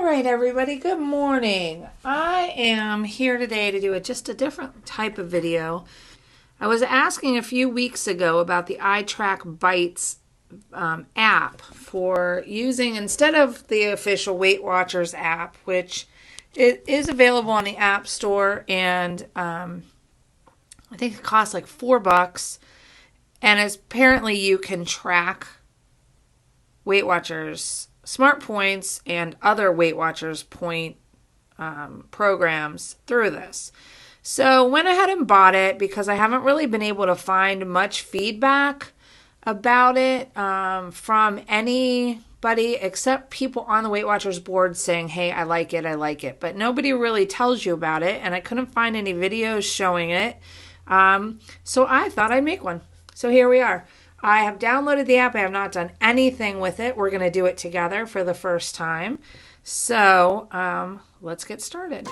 All right, everybody, good morning. I am here today to do just a different type of video. I was asking a few weeks ago about the iTrackBites app for using instead of the official Weight Watchers app, which it is available on the App Store, and I think it costs like $4. And apparently you can track Weight Watchers Smart Points and other Weight Watchers point programs through this. So went ahead and bought it because I haven't really been able to find much feedback about it from anybody except people on the Weight Watchers board saying, hey, I like it. But nobody really tells you about it, and I couldn't find any videos showing it. So I thought I'd make one. So here we are. I have downloaded the app. I have not done anything with it. We're going to do it together for the first time. So let's get started.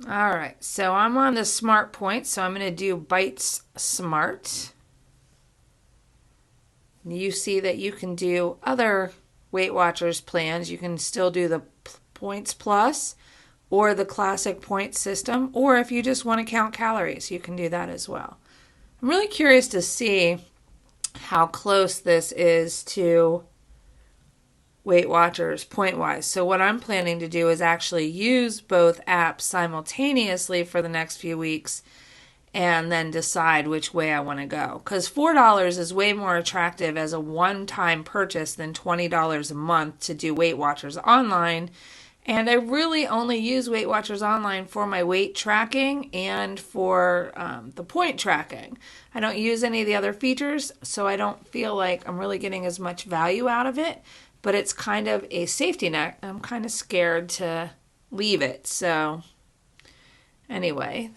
All right, so I'm on the Smart Point, so I'm going to do Bites Smart. You see that you can do other Weight Watchers plans. You can still do the Points Plus or the Classic Points system, or if you just want to count calories, you can do that as well. I'm really curious to see how close this is to Weight Watchers point-wise. So what I'm planning to do is actually use both apps simultaneously for the next few weeks and then decide which way I want to go. Because $4 is way more attractive as a one-time purchase than $20 a month to do Weight Watchers online. And I really only use Weight Watchers online for my weight tracking and for the point tracking. I don't use any of the other features, so I don't feel like I'm really getting as much value out of it. But it's kind of a safety net. I'm kind of scared to leave it. So anyway.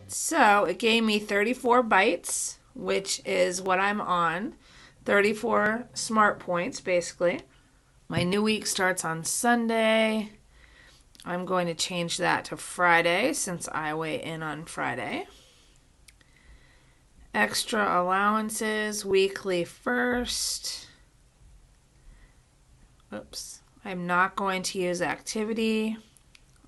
So it gave me 34 bites, which is what I'm on. 34 smart points, basically. My new week starts on Sunday. I'm going to change that to Friday since I weigh in on Friday. Extra allowances, weekly first. Oops. I'm not going to use activity.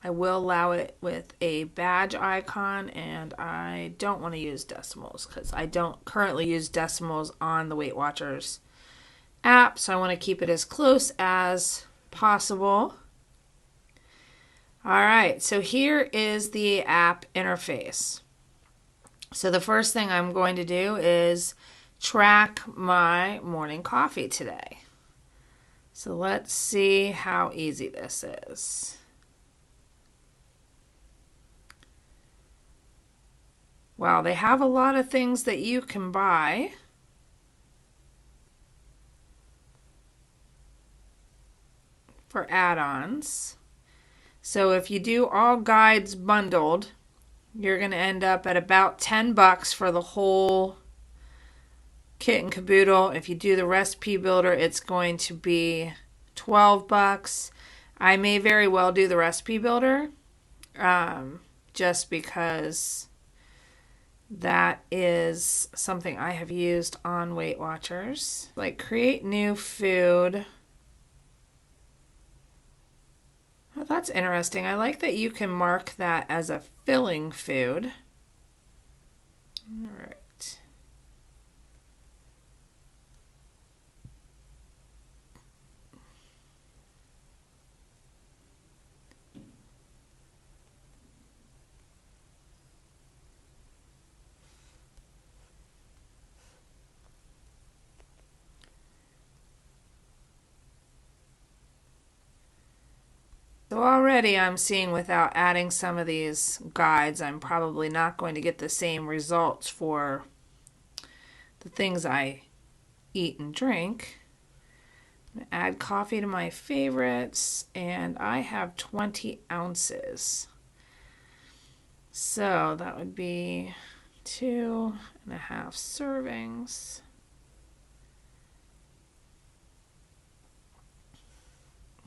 I will allow it with a badge icon, and I don't want to use decimals because I don't currently use decimals on the Weight Watchers app, so I want to keep it as close as possible. All right, so here is the app interface. So the first thing I'm going to do is track my morning coffee today. So let's see how easy this is. Wow, they have a lot of things that you can buy. For add-ons. So if you do all guides bundled, you're going to end up at about $10 for the whole kit and caboodle. If you do the recipe builder, it's going to be $12. I may very well do the recipe builder just because that is something I have used on Weight Watchers. Like create new food. Oh, that's interesting. I like that you can mark that as a filling food. All right. So already I'm seeing without adding some of these guides, I'm probably not going to get the same results for the things I eat and drink. I'm going to add coffee to my favorites, and I have 20 ounces. So that would be 2.5 servings.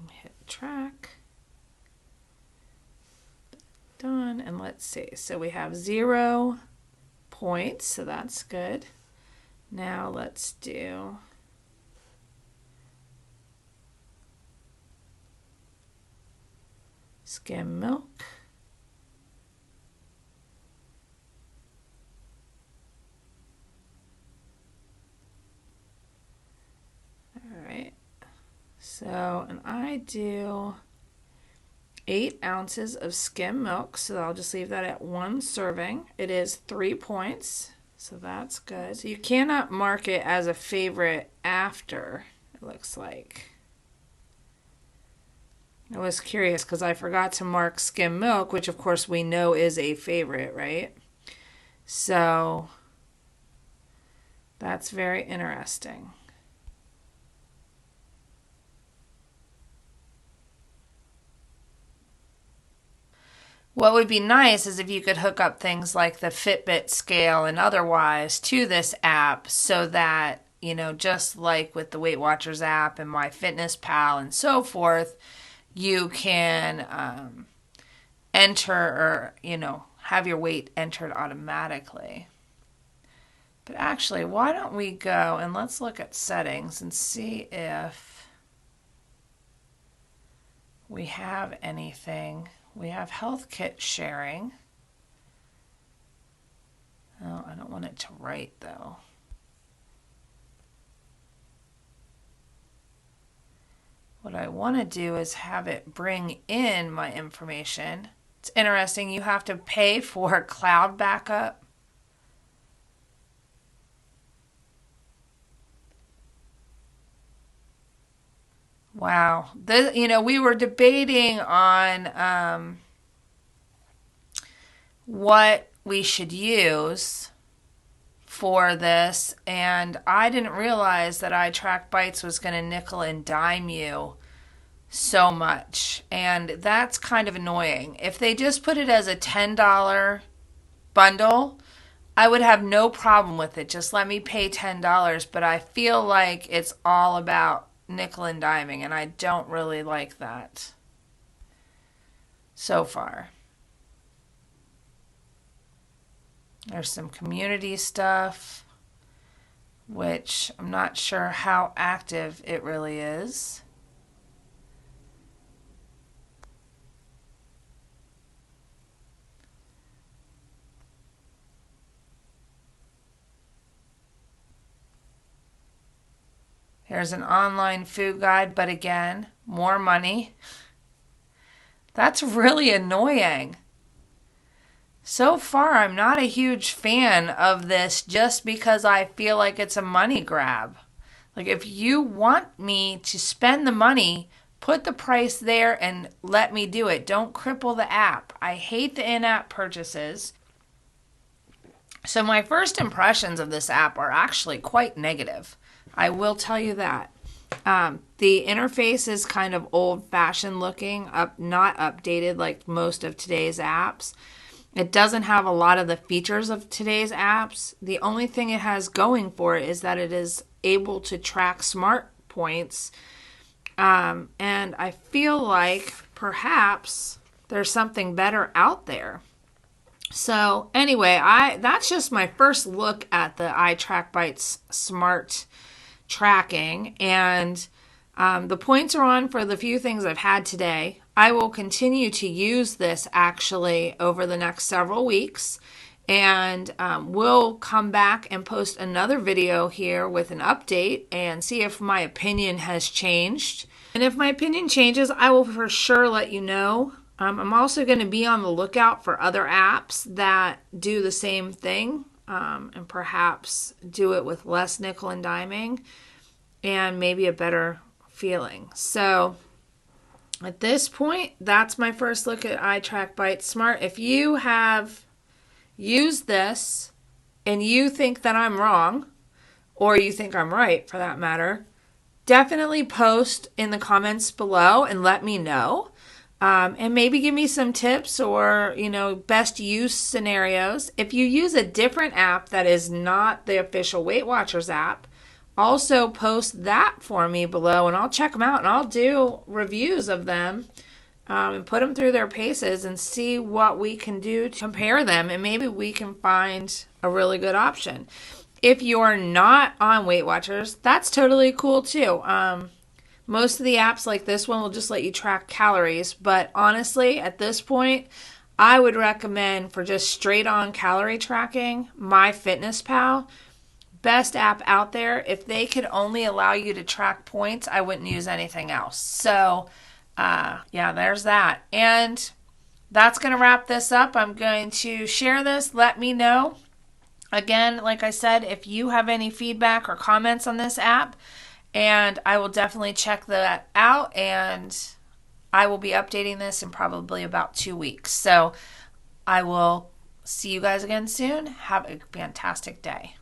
Hit track. Done. And let's see. So we have 0 points, so that's good. Now let's do skim milk. All right. So, and I do 8 ounces of skim milk, so I'll just leave that at 1 serving. It is 3 points, so that's good. So you cannot mark it as a favorite after, it looks like. I was curious because I forgot to mark skim milk, which of course we know is a favorite, right? So that's very interesting. What would be nice is if you could hook up things like the Fitbit scale and otherwise to this app so that, you know, just like with the Weight Watchers app and MyFitnessPal and so forth, you can enter or, you know, have your weight entered automatically. But actually, why don't we go and let's look at settings and see if we have anything. We have health kit sharing. Oh, I don't want it to write though. What I want to do is have it bring in my information. It's interesting, you have to pay for cloud backup. Wow. You know, we were debating on what we should use for this, and I didn't realize that iTrackBites was going to nickel and dime you so much, and that's kind of annoying. If they just put it as a $10 bundle, I would have no problem with it. Just let me pay $10, but I feel like it's all about nickel and diming, and I don't really like that so far. There's some community stuff, which I'm not sure how active it really is. Here's an online food guide, but again, more money. That's really annoying. So far, I'm not a huge fan of this just because I feel like it's a money grab. Like, if you want me to spend the money, put the price there and let me do it. Don't cripple the app. I hate the in-app purchases. So my first impressions of this app are actually quite negative. I will tell you that. The interface is kind of old-fashioned looking, not updated like most of today's apps. It doesn't have a lot of the features of today's apps. The only thing it has going for it is that it is able to track smart points. And I feel like perhaps there's something better out there. So anyway, that's just my first look at the iTrackBites smart tracking. And the points are on for the few things I've had today. I will continue to use this actually over the next several weeks, and we'll come back and post another video here with an update and see if my opinion has changed. And if my opinion changes, I will for sure let you know. I'm also going to be on the lookout for other apps that do the same thing and perhaps do it with less nickel and diming and maybe a better feeling. So At this point, that's my first look at iTrackBites Smart. If you have used this and you think that I'm wrong, or you think I'm right for that matter, definitely post in the comments below and let me know. And maybe give me some tips or, best use scenarios. If you use a different app that is not the official Weight Watchers app, also post that for me below and I'll check them out and I'll do reviews of them and put them through their paces and see what we can do to compare them, and maybe we can find a really good option. If you're not on Weight Watchers, that's totally cool too. Most of the apps like this one will just let you track calories, but honestly, at this point, I would recommend for just straight on calorie tracking, MyFitnessPal. Best app out there. If they could only allow you to track points, I wouldn't use anything else. So, yeah, there's that. And that's going to wrap this up. I'm going to share this. Let me know. Again, like I said, if you have any feedback or comments on this app, and I will definitely check that out, and I will be updating this in probably about 2 weeks. So I will see you guys again soon. Have a fantastic day.